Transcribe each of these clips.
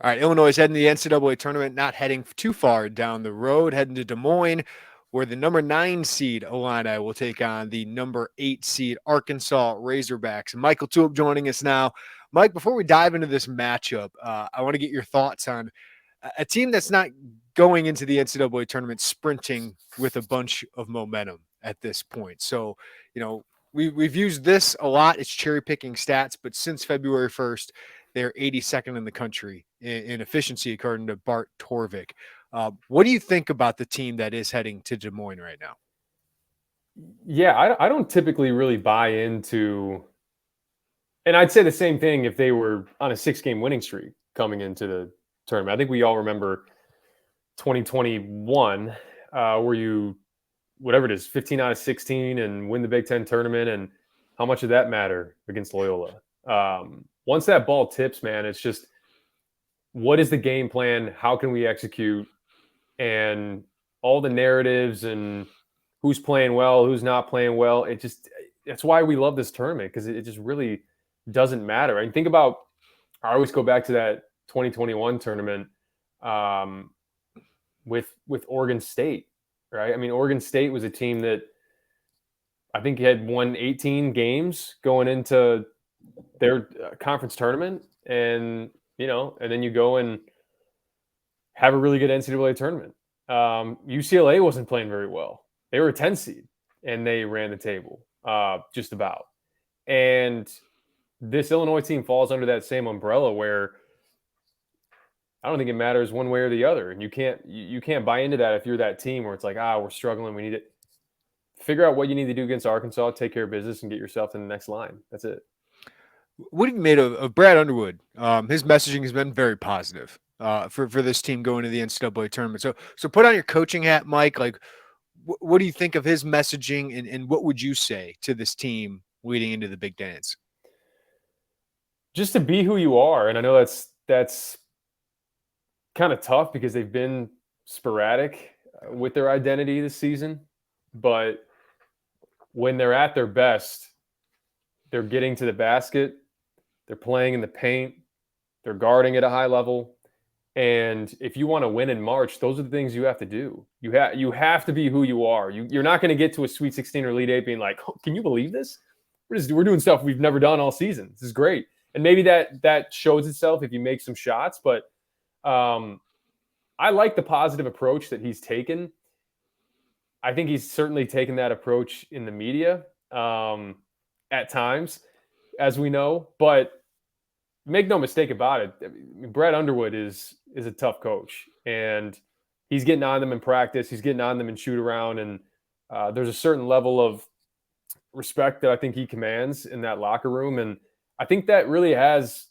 All right, Illinois is heading to the NCAA tournament, not heading too far down the road, heading to Des Moines, where the number 9 seed Illini will take on the number 8 seed Arkansas Razorbacks. Mike LaTulip joining us now. Mike, before we dive into this matchup, I want to get your thoughts on a team that's not going into the NCAA tournament sprinting with a bunch of momentum at this point. So, we've used this a lot. It's cherry picking stats, but since February 1st, they're 82nd in the country in efficiency, according to Bart Torvik. What do you think about the team that is heading to Des Moines right now? Yeah, I don't typically really buy into, and I'd say the same thing if they were on a 6-game winning streak coming into the tournament. I think we all remember 2021, where you, whatever it is, 15 out of 16 and win the Big Ten tournament, and how much did that matter against Loyola? Once that ball tips, man, it's just, what is the game plan? How can we execute? And all the narratives and who's playing well, who's not playing well. That's why we love this tournament, because it just really doesn't matter. And think about, I always go back to that 2021 tournament with Oregon State, right? I mean, Oregon State was a team that I think had won 18 games going into their conference tournament, and then you go and have a really good NCAA tournament. UCLA wasn't playing very well. They were a 10 seed, and they ran the table just about. And this Illinois team falls under that same umbrella where I don't think it matters one way or the other. And you can't buy into that if you're that team where it's like, we're struggling. We need to figure out what you need to do against Arkansas, take care of business, and get yourself in the next line. That's it. What have you made of Brad Underwood? His messaging has been very positive for this team going to the NCAA tournament. So put on your coaching hat, Mike. Like, what do you think of his messaging, and what would you say to this team leading into the big dance? Just to be who you are. And I know that's kind of tough because they've been sporadic with their identity this season. But when they're at their best, they're getting to the basket, they're playing in the paint, they're guarding at a high level. And if you want to win in March, those are the things you have to do. You have to be who you are. You're not going to get to a Sweet 16 or Elite 8 being like, can you believe this? We're doing stuff we've never done all season. This is great. And maybe that shows itself if you make some shots. But I like the positive approach that he's taken. I think he's certainly taken that approach in the media at times, as we know. But make no mistake about it, I mean, Brad Underwood is a tough coach, and he's getting on them in practice. He's getting on them in shoot around, and there's a certain level of respect that I think he commands in that locker room, and I think that really has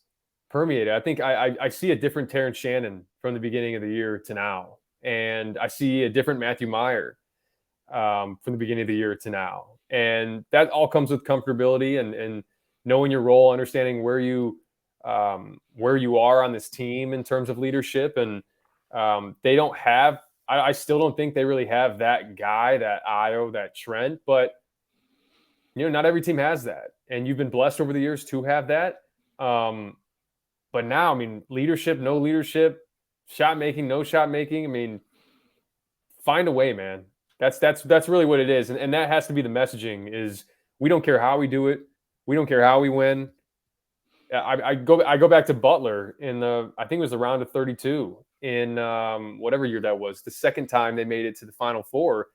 permeated. I think I see a different Terrence Shannon from the beginning of the year to now, and I see a different Matthew Meyer from the beginning of the year to now, and that all comes with comfortability and knowing your role, understanding where you are on this team in terms of leadership. And they don't have, I still don't think they really have that guy, that Io, that Trent, but not every team has that. And you've been blessed over the years to have that. But now, I mean, leadership, no leadership, shot making, no shot making. I mean, find a way, man. That's really what it is. And that has to be the messaging is we don't care how we do it. We don't care how we win. I go back to Butler in I think it was the round of 32 in whatever year that was. The second time they made it to the Final Four,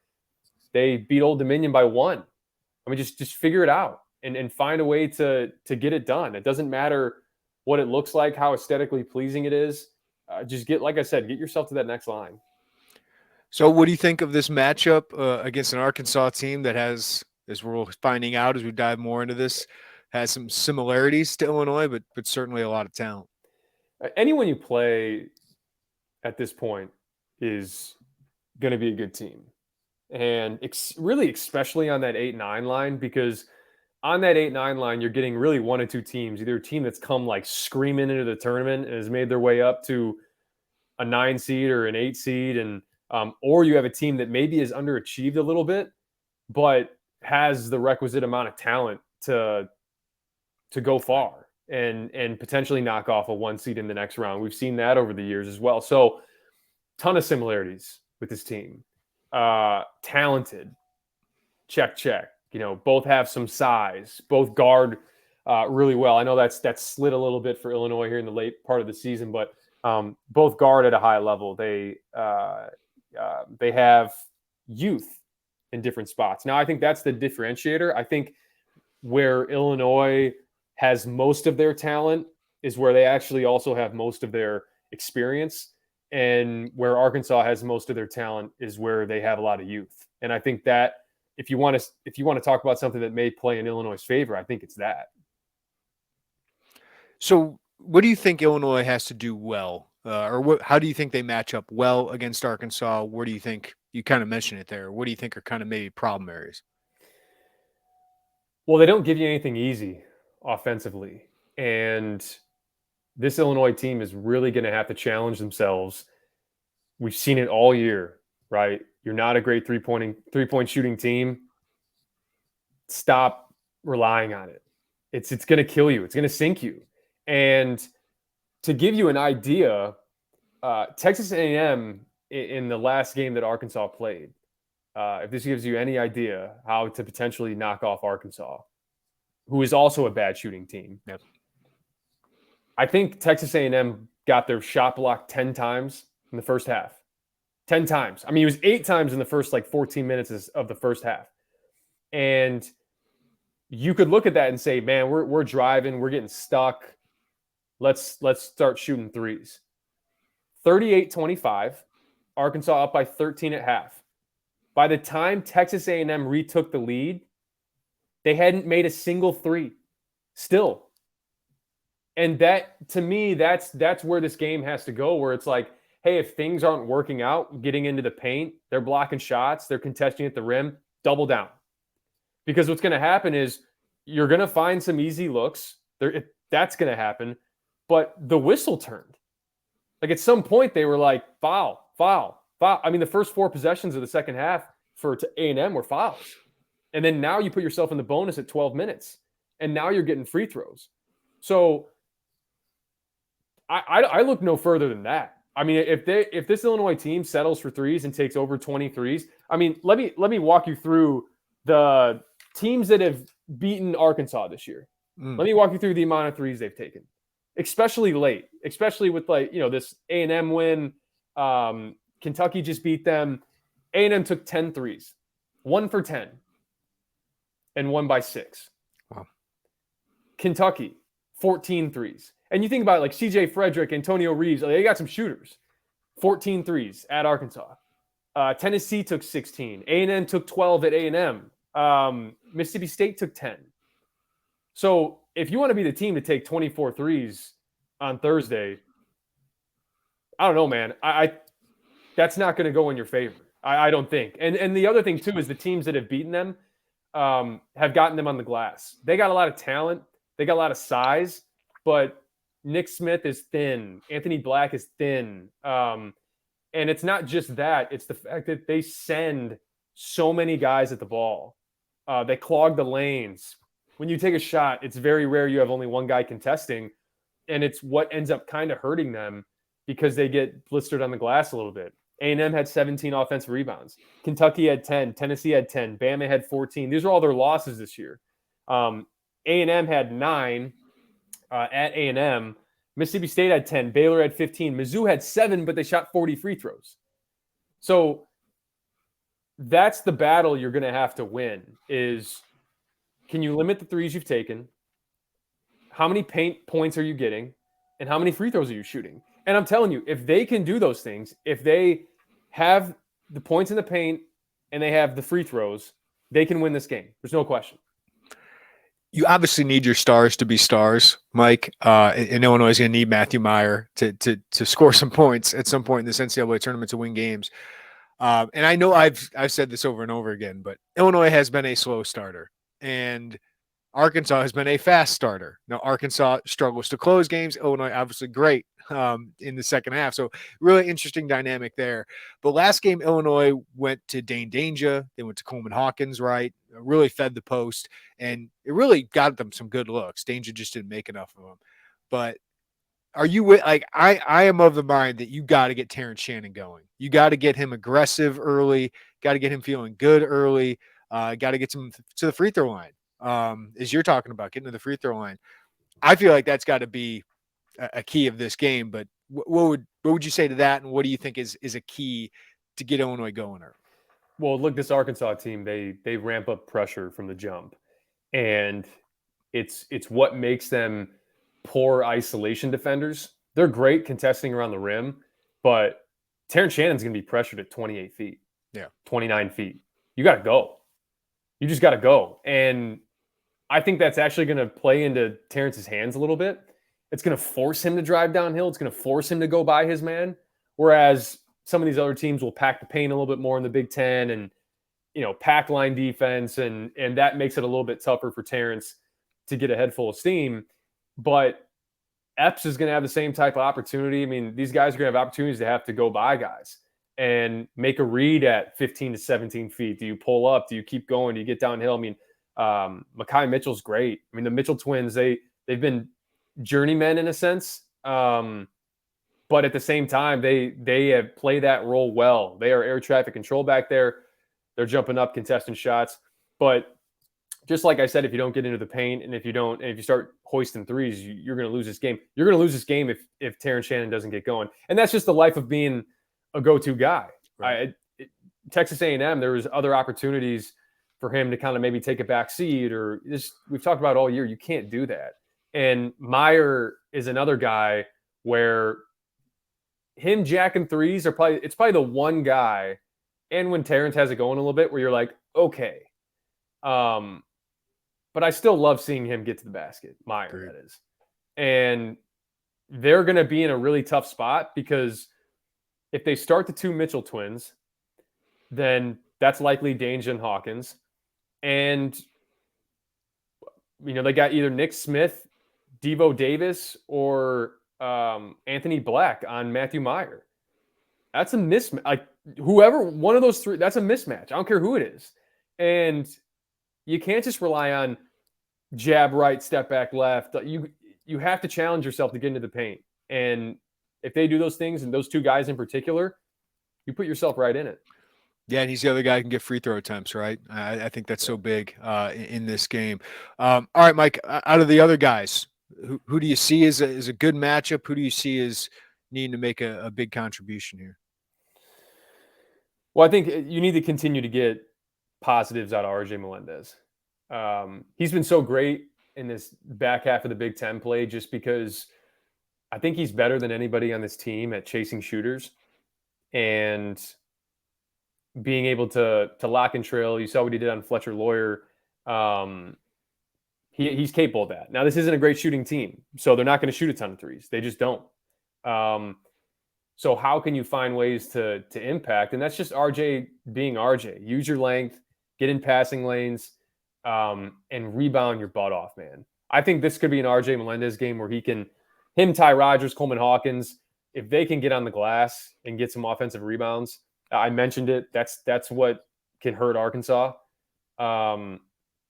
they beat Old Dominion by 1. I mean, just figure it out and find a way to get it done. It doesn't matter what it looks like, how aesthetically pleasing it is. Just like I said, get yourself to that next line. So what do you think of this matchup against an Arkansas team that has, as we're finding out as we dive more into this, has some similarities to Illinois, but certainly a lot of talent? Anyone you play at this point is going to be a good team. And really, especially on that 8-9 line, because on that 8-9 line, you're getting really one of two teams, either a team that's come like screaming into the tournament and has made their way up to a 9 seed or an 8 seed. And, or you have a team that maybe has underachieved a little bit, but has the requisite amount of talent to go far. and potentially knock off a 1 seed in the next round. We've seen that over the years as well. So ton of similarities with this team. Talented, check. Both have some size, both guard really well. I know that's slid a little bit for Illinois here in the late part of the season, but both guard at a high level. They have youth in different spots. Now, I think that's the differentiator. I think where Illinois has most of their talent is where they actually also have most of their experience, and where Arkansas has most of their talent is where they have a lot of youth. And I think that if you want to talk about something that may play in Illinois' favor, I think it's that. So what do you think Illinois has to do well? How do you think they match up well against Arkansas? Where do you think, you kind of mentioned it there, what do you think are kind of maybe problem areas? Well, they don't give you anything easy offensively. And this Illinois team is really going to have to challenge themselves. We've seen it all year, right? You're not a great three-point shooting team. Stop relying on it. It's going to kill you. It's going to sink you. And to give you an idea, Texas A&M in the last game that Arkansas played, if this gives you any idea how to potentially knock off Arkansas, who is also a bad shooting team. Yep. I think Texas A&M got their shot blocked 10 times in the first half. 10 times. I mean, it was 8 times in the first 14 minutes of the first half. And you could look at that and say, man, we're driving, we're getting stuck. Let's start shooting threes. 38-25, Arkansas up by 13 at half. By the time Texas A&M retook the lead, they hadn't made a single three still. And that, to me, that's where this game has to go, where it's like, hey, if things aren't working out, getting into the paint, they're blocking shots, they're contesting at the rim, double down. Because what's going to happen is you're going to find some easy looks. That's going to happen. But the whistle turned. Like, at some point, they were like, foul. I mean, the first 4 possessions of the second half for A&M were fouls. And then now you put yourself in the bonus at 12 minutes. And now you're getting free throws. So I look no further than that. I mean, if this Illinois team settles for threes and takes over 20 threes, I mean, let me walk you through the teams that have beaten Arkansas this year. Let me walk you through the amount of threes they've taken, especially late, especially with this A&M win. Kentucky just beat them. A&M took 10 threes, 1 for 10, and won by 6. Wow. Kentucky, 14 threes. And you think about it, like C.J. Frederick, Antonio Reeves, they got some shooters. 14 threes at Arkansas. Tennessee took 16. A&M took 12 at A&M. Mississippi State took 10. So if you want to be the team to take 24 threes on Thursday, I don't know, man. That's not going to go in your favor. I don't think. And the other thing, too, is the teams that have beaten them have gotten them on the glass. They got a lot of talent. They got a lot of size. But Nick Smith is thin. Anthony Black is thin. And it's not just that. It's the fact that they send so many guys at the ball. They clog the lanes. When you take a shot, it's very rare you have only one guy contesting. And it's what ends up kind of hurting them because they get blistered on the glass a little bit. A&M had 17 offensive rebounds. Kentucky had 10. Tennessee had 10. Bama had 14. These are all their losses this year. A&M had 9 at A&M. Mississippi State had 10. Baylor had 15. Mizzou had 7, but they shot 40 free throws. So that's the battle you're going to have to win is, can you limit the threes you've taken? How many paint points are you getting? And how many free throws are you shooting? And I'm telling you, if they can do those things, if they have the points in the paint and they have the free throws, they can win this game. There's no question. You obviously need your stars to be stars, Mike. And Illinois is going to need Matthew Meyer to score some points at some point in this NCAA tournament to win games. And I know I've said this over and over again, but Illinois has been a slow starter, and Arkansas has been a fast starter. Now, Arkansas struggles to close games. Illinois, obviously, great in the second half. So really interesting dynamic there. But last game, Illinois went to Dane Danger. They went to Coleman Hawkins, right? Really fed the post, and it really got them some good looks. Danger just didn't make enough of them. But are you like I am of the mind that you got to get Terrence Shannon going. You got to get him aggressive early. Got to get him feeling good early. Got to get him to the free throw line. As you're talking about getting to the free throw line, I feel like that's got to be a key of this game. But what would you say to that? And what do you think is a key to get Illinois going? Well, look, this Arkansas team, they ramp up pressure from the jump, and it's what makes them poor isolation defenders. They're great contesting around the rim, but Terrence Shannon's going to be pressured at 28 feet, 29 feet. You got to go. You just got to go. And I think that's actually going to play into Terrence's hands a little bit. It's going to force him to drive downhill. It's going to force him to go by his man. Whereas some of these other teams will pack the paint a little bit more in the Big Ten and, pack line defense. And that makes it a little bit tougher for Terrence to get a head full of steam. But Epps is going to have the same type of opportunity. I mean, these guys are going to have opportunities to have to go by guys and make a read at 15 to 17 feet. Do you pull up? Do you keep going? Do you get downhill? I mean, Mekhi Mitchell's great. I mean, the Mitchell twins, they've been journeymen in a sense. But at the same time, they have played that role well. They are air traffic control back there. They're jumping up, contesting shots. But just like I said, if you don't get into the paint and if you start hoisting threes, you're going to lose this game. You're going to lose this game if Terrence Shannon doesn't get going. And that's just the life of being a go-to guy. Right. Texas A&M, there was other opportunities for him to kind of maybe take a back seat or this. We've talked about all year. You can't do that. And Meyer is another guy where him jacking threes it's probably the one guy. And when Terrence has it going a little bit where you're like, okay. But I still love seeing him get to the basket, Meyer, that is. And they're going to be in a really tough spot because if they start the two Mitchell twins, then that's likely Danger and Hawkins. And, they got either Nick Smith, Devo Davis, or Anthony Black on Matthew Meyer. That's a mismatch. Like, whoever, one of those three, that's a mismatch. I don't care who it is. And you can't just rely on jab right, step back left. You have to challenge yourself to get into the paint. And if they do those things, and those two guys in particular, you put yourself right in it. Yeah, and he's the other guy who can get free throw attempts, right? I think that's so big in this game. All right, Mike, out of the other guys, who do you see as a good matchup? Who do you see as needing to make a big contribution here? Well, I think you need to continue to get positives out of RJ Melendez. He's been so great in this back half of the Big Ten play just because I think he's better than anybody on this team at chasing shooters and being able to lock and trail. You saw what he did on Fletcher Lawyer. He's capable of that. Now, this isn't a great shooting team, so they're not going to shoot a ton of threes. They just don't. So how can you find ways to impact? And that's just RJ being RJ. Use your length, get in passing lanes, and rebound your butt off, man. I think this could be an RJ Melendez game where Ty Rodgers, Coleman Hawkins, if they can get on the glass and get some offensive rebounds, I mentioned it. That's what can hurt Arkansas.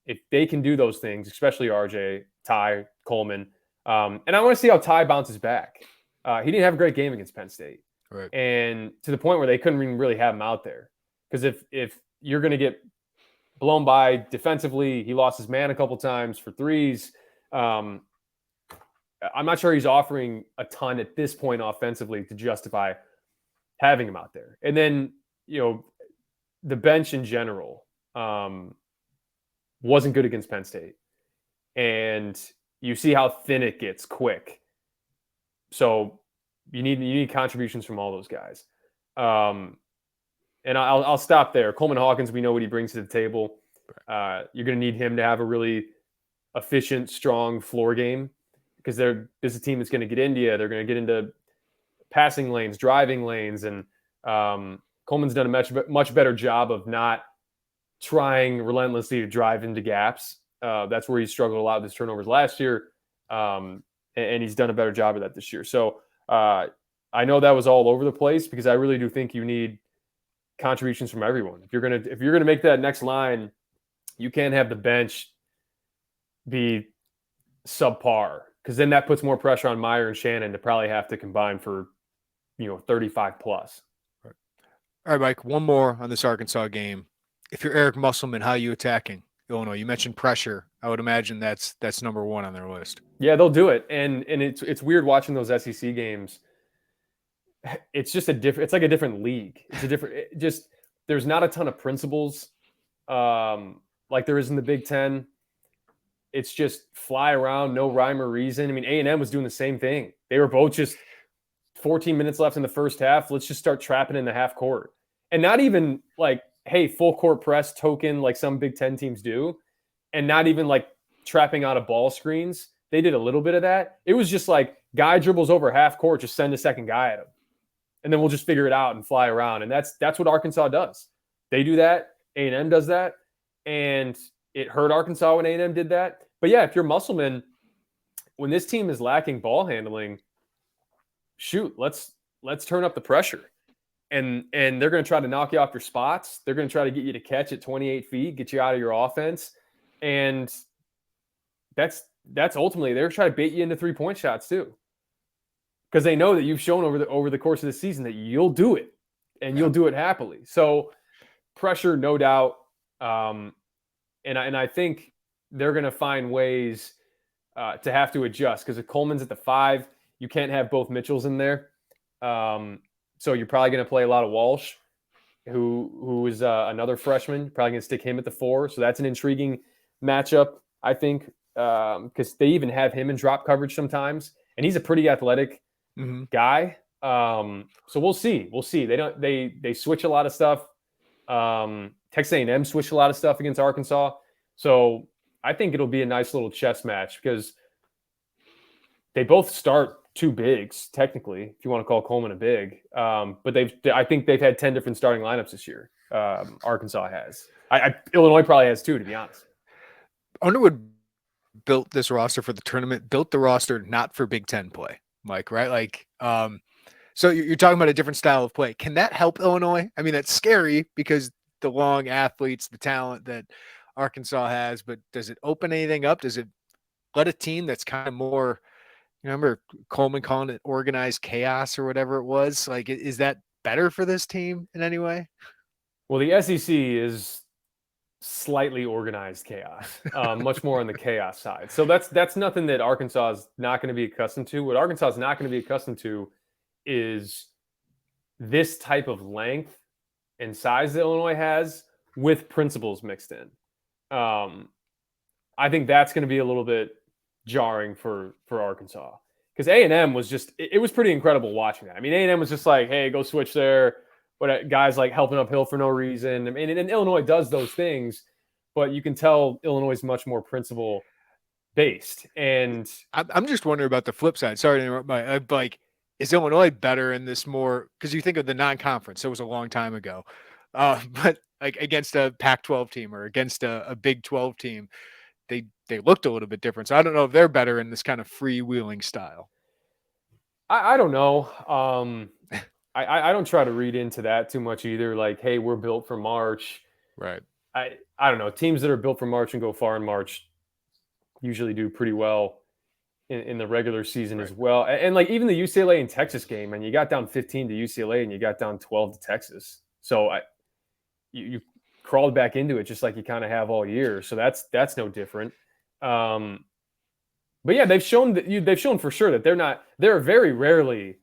If they can do those things, especially RJ, Ty, Coleman, and I want to see how Ty bounces back. He didn't have a great game against Penn State, right? And to the point where they couldn't even really have him out there because if you're going to get blown by defensively, he lost his man a couple times for threes. I'm not sure he's offering a ton at this point offensively to justify having him out there. And then, the bench in general wasn't good against Penn State. And you see how thin it gets quick. So you need contributions from all those guys. And I'll stop there. Coleman Hawkins, we know what he brings to the table. You're going to need him to have a really efficient, strong floor game because this is a team that's going to get into you. They're going to get into passing lanes, driving lanes, and Coleman's done a much better job of not trying relentlessly to drive into gaps. That's where he struggled a lot with his turnovers last year, and he's done a better job of that this year. So I know that was all over the place because I really do think you need contributions from everyone. If you're gonna make that next line, you can't have the bench be subpar because then that puts more pressure on Meyer and Shannon to probably have to combine for 35 plus. All right, Mike, one more on this Arkansas game. If you're Eric Musselman, how are you attacking Illinois? You mentioned pressure. I would imagine that's number one on their list. Yeah, they'll do it. And it's weird watching those SEC games. It's just it's like a different league. It's a different, there's not a ton of principles like there is in the Big Ten. It's just fly around, no rhyme or reason. I mean, A&M was doing the same thing. They were both just 14 minutes left in the first half. Let's just start trapping in the half court. And not even like, hey, full court press token like some Big Ten teams do. And not even like trapping out of ball screens. They did a little bit of that. It was just like guy dribbles over half court, just send a second guy at him. And then we'll just figure it out and fly around. And that's what Arkansas does. They do that. A&M does that. And it hurt Arkansas when A&M did that. But yeah, if you're Musselman, when this team is lacking ball handling, shoot, let's turn up the pressure. And they're going to try to knock you off your spots. They're going to try to get you to catch at 28 feet, get you out of your offense. And that's ultimately, they're trying to bait you into 3-point shots too. Because they know that you've shown over the course of the season that you'll do it and you'll do it happily. So pressure, no doubt. And I think they're going to find ways to have to adjust because if Coleman's at the 5, you can't have both Mitchells in there. So you're probably going to play a lot of Walsh, who is another freshman. You're probably going to stick him at the 4. So that's an intriguing matchup, I think, because they even have him in drop coverage sometimes, and he's a pretty athletic guy. So we'll see. They switch a lot of stuff. Texas A&M switched a lot of stuff against Arkansas. So I think it'll be a nice little chess match because they both start 2 bigs, technically, if you want to call Coleman a big. But I think they've had 10 different starting lineups this year. Arkansas has. Illinois probably has 2, to be honest. Underwood built this roster for the tournament, built the roster not for Big Ten play, Mike, right? Like, so you're talking about a different style of play. Can that help Illinois? I mean, that's scary because the long athletes, the talent that Arkansas has, but does it open anything up? Does it let a team that's kind of more, remember Coleman calling it organized chaos or whatever it was? Like, is that better for this team in any way? Well, the SEC is slightly organized chaos, much more on the chaos side. So that's nothing that Arkansas is not going to be accustomed to. What Arkansas is not going to be accustomed to is this type of length and size that Illinois has with principles mixed in. I think that's going to be a little bit jarring for Arkansas because A&M was just, it was pretty incredible watching that. I mean, A&M was just like, hey, go switch there. But guys like helping uphill for no reason. I mean, and Illinois does those things, but you can tell Illinois is much more principle based. And I'm just wondering about the flip side. Sorry to interrupt. Like, is Illinois better in this more? Because you think of the non-conference, it was a long time ago, but like against a Pac-12 team or against a Big 12 team, they looked a little bit different. So I don't know if they're better in this kind of freewheeling style. I don't know. I don't try to read into that too much either. Like, hey, we're built for March. Right. I don't know. Teams that are built for March and go far in March usually do pretty well in the regular season as well. And like even the UCLA and Texas game, and you got down 15 to UCLA and you got down 12 to Texas. So you crawled back into it just like you kind of have all year. So that's no different. But yeah, they've shown for sure that they're very rarely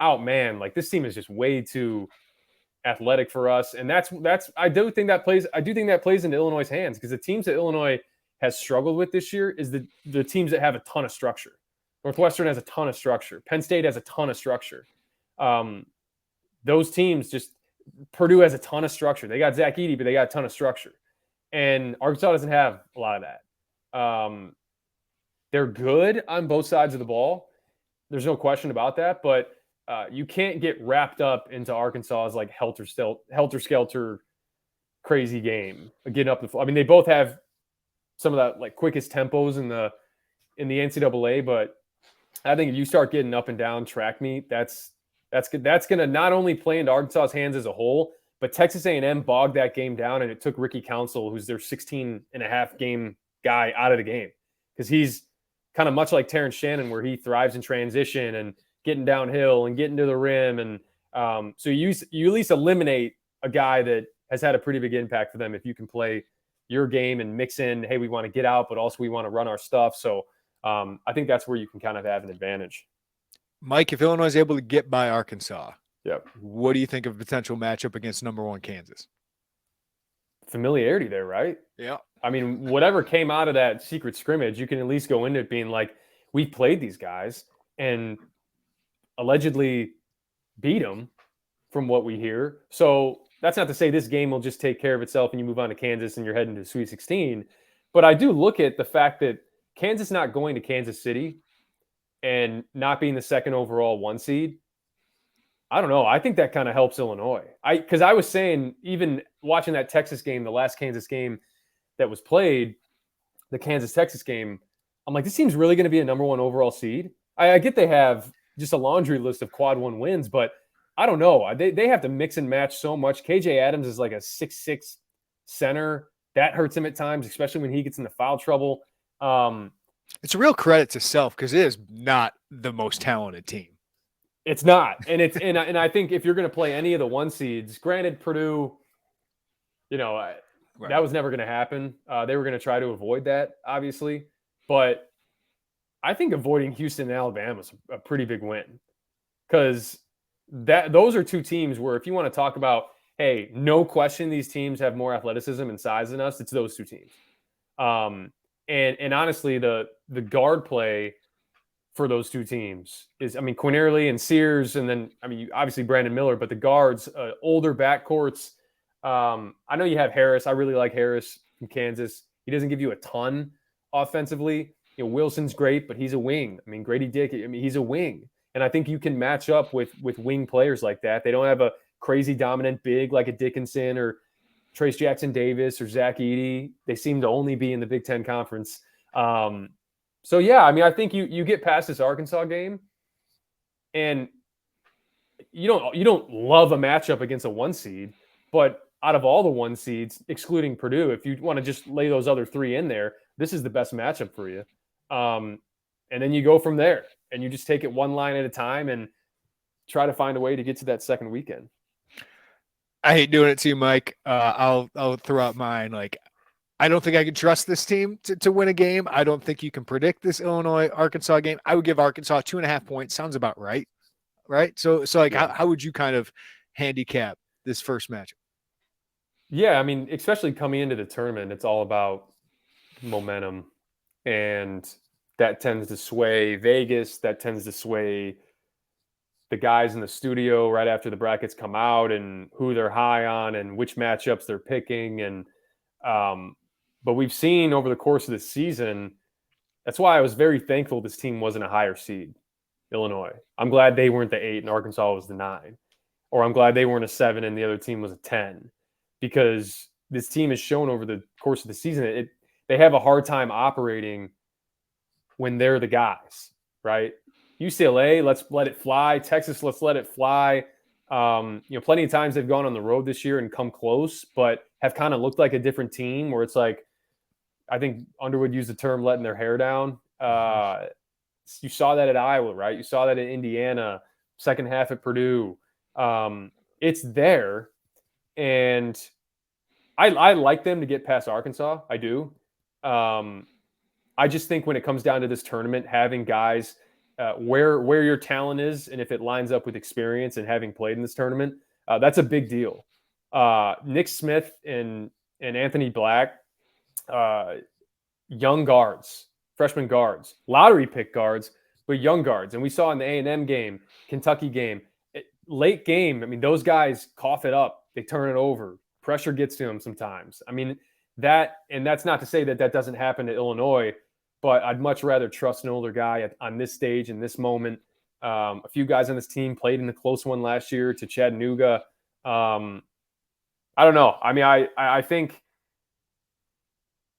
out, man. Like this team is just way too athletic for us. And I do think that plays into Illinois' hands because the teams that Illinois has struggled with this year is the teams that have a ton of structure. Northwestern has a ton of structure. Penn State has a ton of structure. Those teams Purdue has a ton of structure. They got Zach Edey, but they got a ton of structure. And Arkansas doesn't have a lot of that. They're good on both sides of the ball. There's no question about that. But you can't get wrapped up into Arkansas's like helter-skelter crazy game. Getting up I mean, they both have some of that like quickest tempos in the NCAA, but I think if you start getting up and down track meet, that's going to not only play into Arkansas's hands as a whole, but Texas A&M bogged that game down, and it took Ricky Council, who's their 16 and a half game guy, out of the game because he's kind of much like Terrence Shannon, where he thrives in transition and getting downhill and getting to the rim. And so you at least eliminate a guy that has had a pretty big impact for them if you can play your game and mix in, hey, we want to get out, but also we want to run our stuff. So I think that's where you can kind of have an advantage. Mike, if Illinois is able to get by Arkansas, yep, what do you think of a potential matchup against number 1 Kansas? Familiarity there, right? Yeah. I mean, whatever came out of that secret scrimmage, you can at least go into it being like, we played these guys and allegedly beat them from what we hear. So that's not to say this game will just take care of itself and you move on to Kansas and you're heading to the Sweet 16. But I do look at the fact that Kansas not going to Kansas City and not being the second overall 1 seed, I don't know. I think that kind of helps Illinois. Because I was saying, even watching that Texas game, the last Kansas game that was played, the Kansas-Texas game, I'm like, this team's really going to be a number 1 overall seed. I get they have just a laundry list of quad 1 wins, but I don't know. They have to mix and match so much. KJ Adams is like a 6'6" center. That hurts him at times, especially when he gets into foul trouble. It's a real credit to Self because it is not the most talented team. It's not. And it's and I think if you're going to play any of the 1 seeds, granted Purdue, right. That was never going to happen. They were going to try to avoid that, obviously. But I think avoiding Houston and Alabama is a pretty big win because those are 2 teams where if you want to talk about, hey, no question these teams have more athleticism and size than us, it's those 2 teams. And honestly, the guard play for those 2 teams is, Quinierly and Sears, and then, obviously Brandon Miller, but the guards, older backcourts. I know you have Harris. I really like Harris from Kansas. He doesn't give you a ton offensively. Wilson's great, but he's a wing. Grady Dick, he's a wing. And I think you can match up with wing players like that. They don't have a crazy dominant big like a Dickinson or Trace Jackson Davis or Zach Edey. They seem to only be in the Big Ten Conference. So yeah, I think you get past this Arkansas game, and you don't love a matchup against a 1 seed, but out of all the 1 seeds, excluding Purdue, if you want to just lay those other 3 in there, this is the best matchup for you. And then you go from there, and you just take it 1 line at a time and try to find a way to get to that second weekend. I hate doing it to you, Mike. I'll throw out mine. Like, I don't think I can trust this team to win a game. I don't think you can predict this Illinois-Arkansas game. I would give Arkansas 2.5 points. Sounds about right. Right? So like, yeah. How would you kind of handicap this first matchup? Yeah, especially coming into the tournament, it's all about momentum. And that tends to sway Vegas. That tends to sway the guys in the studio right after the brackets come out and who they're high on and which matchups they're picking. And but we've seen over the course of the season, that's why I was very thankful this team wasn't a higher seed, Illinois. I'm glad they weren't the 8 and Arkansas was the 9. Or I'm glad they weren't a 7 and the other team was a 10. Because this team has shown over the course of the season, they have a hard time operating when they're the guys, right? UCLA, let's let it fly. Texas, let's let it fly. Plenty of times they've gone on the road this year and come close, but have kind of looked like a different team where it's like, I think Underwood used the term letting their hair down. You saw that at Iowa, right? You saw that at Indiana, second half at Purdue. It's there. And I like them to get past Arkansas. I do. I just think when it comes down to this tournament, having guys where your talent is and if it lines up with experience and having played in this tournament, that's a big deal. Nick Smith and Anthony Black, young guards, freshman guards, lottery pick guards, but young guards. And we saw in the A&M game, Kentucky game, late game, those guys cough it up. They turn it over. Pressure gets to them sometimes. That's not to say that doesn't happen to Illinois, but I'd much rather trust an older guy on this stage in this moment. A few guys on this team played in the close one last year to Chattanooga. I don't know. I think,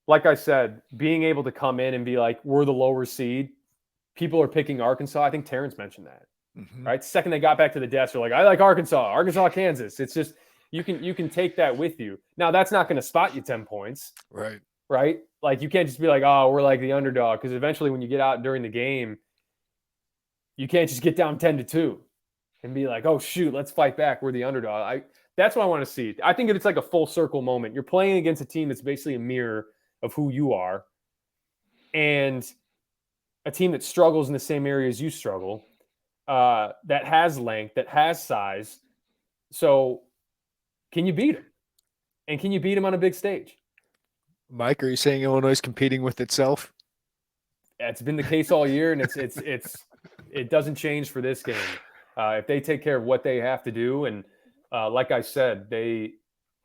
like I said, being able to come in and be like, we're the lower seed, people are picking Arkansas. I think Terrence mentioned that. Mm-hmm. Right? Second they got back to the desk, they're like, I like Arkansas, Kansas. It's just you can take that with you. Now that's not going to spot you 10 points. Right. Right? Like you can't just be like, oh, we're like the underdog, because eventually when you get out during the game, you can't just get down 10-2 and be like, oh shoot, let's fight back. We're the underdog. That's what I want to see. I think it's like a full circle moment. You're playing against a team that's basically a mirror of who you are, and a team that struggles in the same areas you struggle. That has length, that has size. So can you beat them? And can you beat them on a big stage? Mike, are you saying Illinois is competing with itself? It's been the case all year, and it doesn't change for this game. If they take care of what they have to do, and like I said, they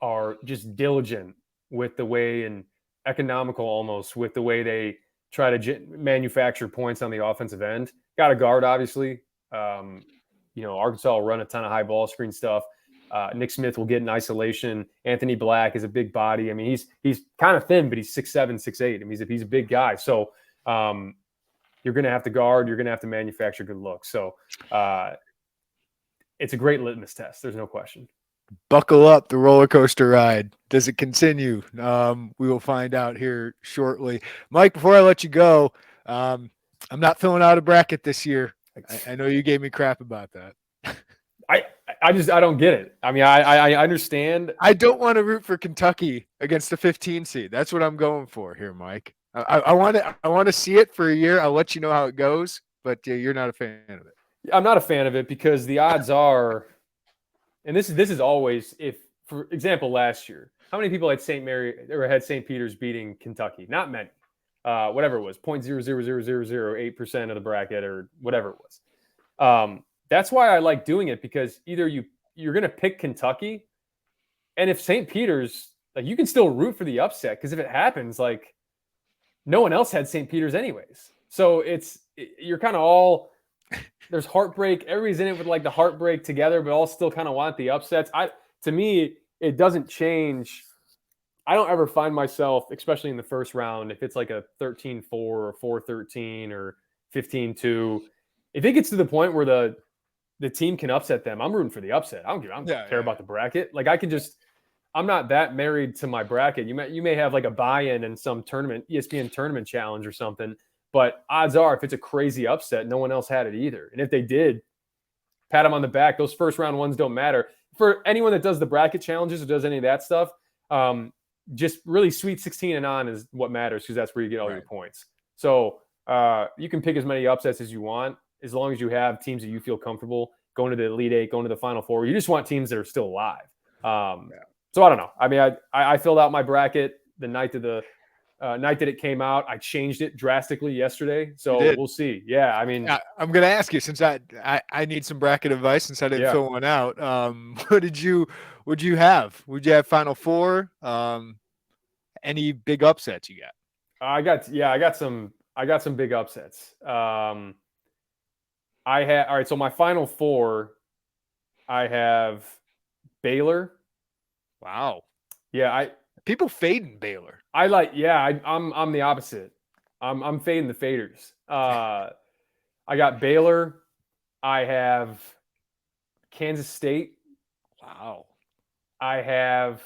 are just diligent with the way, and economical almost with the way they try to manufacture points on the offensive end. Got a guard, obviously. Arkansas will run a ton of high ball screen stuff. Nick Smith will get in isolation. Anthony Black is a big body. I mean, he's kind of thin, but he's 6'7", 6'8". I mean, he's a big guy. So you're going to have to guard. You're going to have to manufacture good looks. So it's a great litmus test. There's no question. Buckle up, the roller coaster ride. Does it continue? We will find out here shortly. Mike, before I let you go, I'm not filling out a bracket this year. I know you gave me crap about that. I don't get it. I mean, I understand. I don't want to root for Kentucky against the 15 seed. That's what I'm going for here, Mike. I want to see it for a year. I'll let you know how it goes, but you're not a fan of it. I'm not a fan of it because the odds are, and this is always, if for example last year, how many people had St. Mary or had St. Peter's beating Kentucky? Not many. Whatever it was, 0.00008% of the bracket or whatever it was. That's why I like doing it, because either you're going to pick Kentucky, and if St. Peter's, like, you can still root for the upset, because if it happens, like, no one else had St. Peter's anyways. So you're kind of all, there's heartbreak. Everybody's in it with like the heartbreak together, but all still kind of want the upsets. To me, it doesn't change. I don't ever find myself, especially in the first round, if it's like a 13-4 or 4-13 or 15-2, if it gets to the point where the team can upset them, I'm rooting for the upset. I don't care about the bracket. Like, I'm not that married to my bracket. You may have like a buy-in in some tournament, ESPN tournament challenge or something, but odds are if it's a crazy upset, no one else had it either. And if they did, pat them on the back. Those first round ones don't matter. For anyone that does the bracket challenges or does any of that stuff, just really Sweet 16 and on is what matters, because that's where you get all your points. So you can pick as many upsets as you want, as long as you have teams that you feel comfortable going to the Elite Eight, going to the Final Four. You just want teams that are still alive. So I don't know. I mean, I filled out my bracket the night that it came out. I changed it drastically yesterday, so we'll see. Yeah, I mean, I'm going to ask you, since I need some bracket advice since I didn't fill one out. Would you have? Would you have Final Four? Any big upsets you got? I got some big upsets. All right. So my Final Four, I have Baylor. Wow. Yeah, people fading Baylor. I'm the opposite. I'm fading the faders. I got Baylor. I have Kansas State. Wow. I have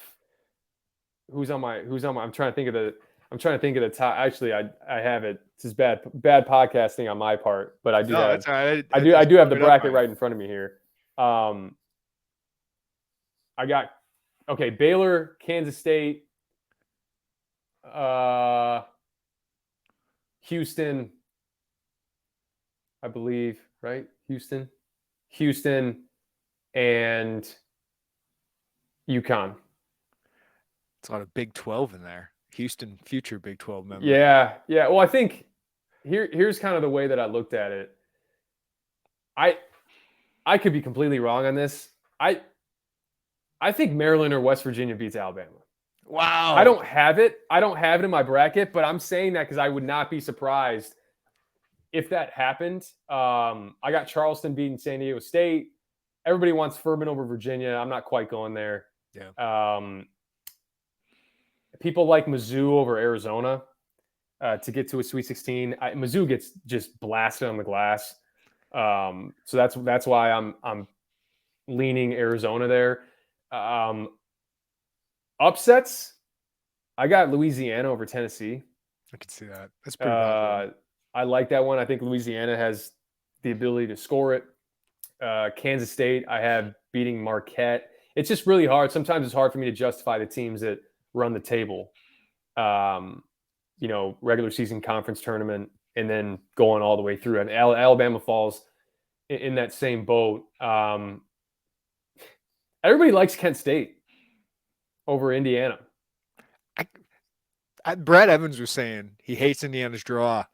who's on my I'm trying to think of the top. Actually, I have it. This is bad podcasting on my part, but I do that's all right. I do have the bracket right in front of me here. I got Baylor, Kansas State, Houston, I believe, right? Houston, and UConn. It's a lot of Big 12 in there. Houston, future Big 12 member. Yeah. Well, I think here's kind of the way that I looked at it. I could be completely wrong on this. I think Maryland or West Virginia beats Alabama. Wow. I don't have it in my bracket, but I'm saying that because I would not be surprised if that happened. I got Charleston beating San Diego State. Everybody wants Furman over Virginia. I'm not quite going there. Yeah. People like Mizzou over Arizona. to get to a Sweet 16. Mizzou gets just blasted on the glass, so that's why I'm leaning Arizona there. Upsets, I got Louisiana over Tennessee. I can see that. That's pretty bad. I like that one. I think Louisiana has the ability to score it. Kansas State, I have beating Marquette. It's just really hard. Sometimes it's hard for me to justify the teams that run the table. Regular season conference tournament, and then going all the way through. And Alabama falls in that same boat. Everybody likes Kent State over Indiana. Brad Evans was saying he hates Indiana's draw.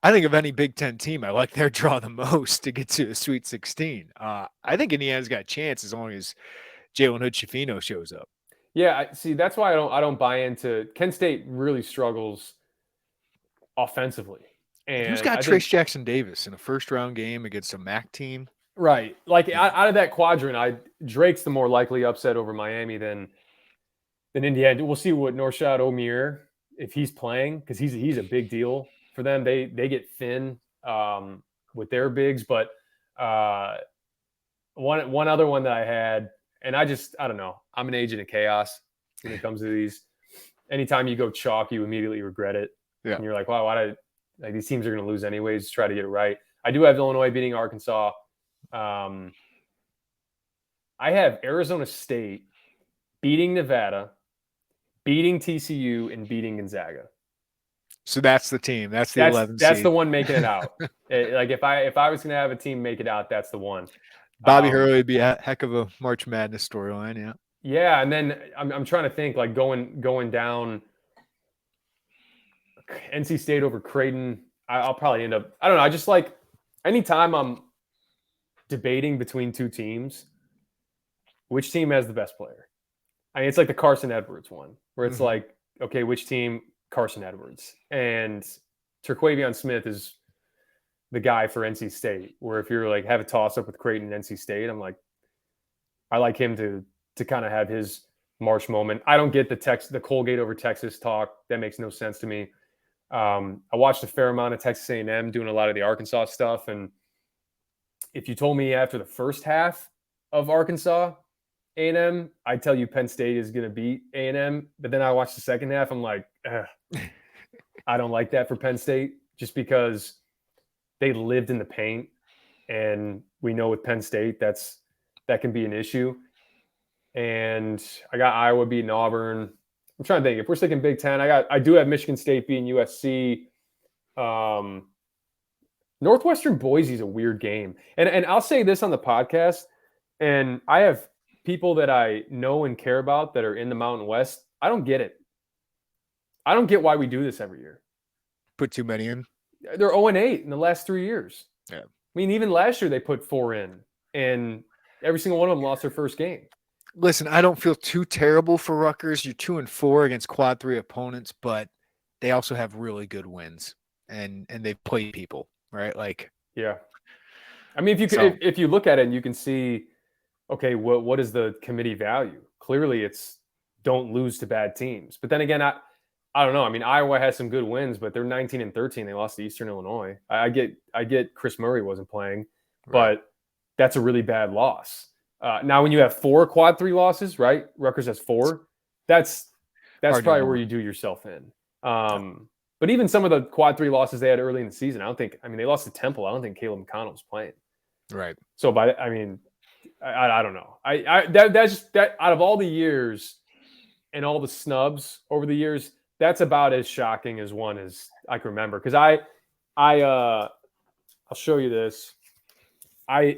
I think of any Big Ten team, I like their draw the most to get to the Sweet 16. I think Indiana's got a chance as long as Jalen Hood-Schifino shows up. Yeah, see, that's why I don't buy into Kent State. Really struggles offensively. And who's got Trace Jackson Davis in a first-round game against a MAC team? Right. Like out of that quadrant, Drake's the more likely upset over Miami than Indiana. We'll see what Norshad Omier, if he's playing, because he's a big deal for them. They get thin with their bigs, but one other one that I had, and I don't know. I'm an agent of chaos when it comes to these. Anytime you go chalk, you immediately regret it. Yeah. And you're like, wow, these teams are going to lose anyways. Try to get it right. I do have Illinois beating Arkansas. I have Arizona State beating Nevada, beating TCU, and beating Gonzaga. So that's the team. That's the 11th seed. That's the one making it out. Like if I was going to have a team make it out, that's the one. Bobby Hurley would be a heck of a March Madness storyline. Yeah. Yeah, and then I'm trying to think, like going down NC State over Creighton. I'll probably end up. I don't know. I just like anytime I'm debating between two teams, which team has the best player? I mean, it's like the Carson Edwards one, where it's like, okay, which team? Carson Edwards. And Terquavion Smith is the guy for NC State, where if you're like have a toss-up with Creighton and NC State, I'm like, I like him to kind of have his March moment. I don't get the Colgate over Texas talk. That makes no sense to me. I watched a fair amount of Texas A&M doing a lot of the Arkansas stuff. And if you told me after the first half of Arkansas A&M, I'd tell you Penn State is going to beat A&M. But then I watched the second half. I'm like, I don't like that for Penn State just because they lived in the paint. And we know with Penn State, that can be an issue. And I got Iowa beating Auburn. I'm trying to think. If we're sticking Big Ten, I do have Michigan State beating USC. Northwestern Boise is a weird game. And I'll say this on the podcast, and I have people that I know and care about that are in the Mountain West. I don't get it. I don't get why we do this every year. Put too many in. They're 0-8 in the last 3 years. Yeah. I mean, even last year they put 4 in, and every single one of them lost their first game. Listen, I don't feel too terrible for Rutgers. You're 2-4 against quad 3 opponents, but they also have really good wins, and they've played people, right? Like, yeah. I mean, if you look at it and you can see, okay, what is the committee value? Clearly, it's don't lose to bad teams. But then again, I don't know. I mean, Iowa has some good wins, but they're 19-13. They lost to Eastern Illinois. I get Chris Murray wasn't playing, right, but that's a really bad loss. Now, when you have 4 quad 3 losses, right? Rutgers has 4. That's probably where you do yourself in. But even some of the quad 3 losses they had early in the season, they lost to Temple. I don't think Caleb McConnell was playing. Right. So, I don't know. That's just that out of all the years and all the snubs over the years, that's about as shocking as one as I can remember. Because I'll show you this.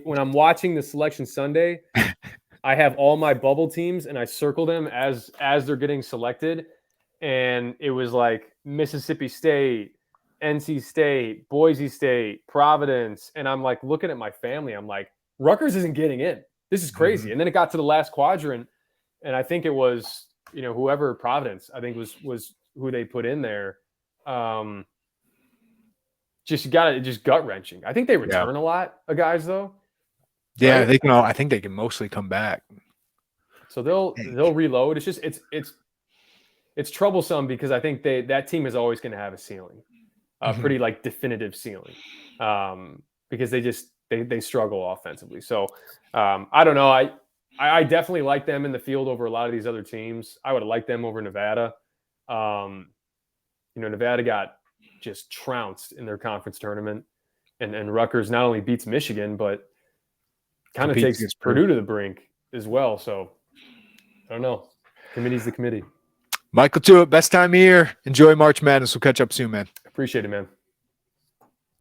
When I'm watching the Selection Sunday, I have all my bubble teams and I circle them as they're getting selected. And it was like Mississippi State, NC State, Boise State, Providence. And I'm like looking at my family. I'm like, Rutgers isn't getting in. This is crazy. Mm-hmm. And then it got to the last quadrant. And I think it was, whoever Providence, I think was who they put in there. Just gut wrenching. I think they return a lot of guys though. Yeah, right? I think they can mostly come back. So they'll reload. It's just it's it's troublesome because I think that team is always going to have a ceiling, pretty like definitive ceiling, because they struggle offensively. So I don't know. I definitely like them in the field over a lot of these other teams. I would have liked them over Nevada. Nevada got just trounced in their conference tournament, and Rutgers not only beats Michigan, but kind of takes Purdue to the brink as well. So I don't know. Committee's the committee. Mike LaTulip, best time of year. Enjoy March Madness. We'll catch up soon, man. Appreciate it, man.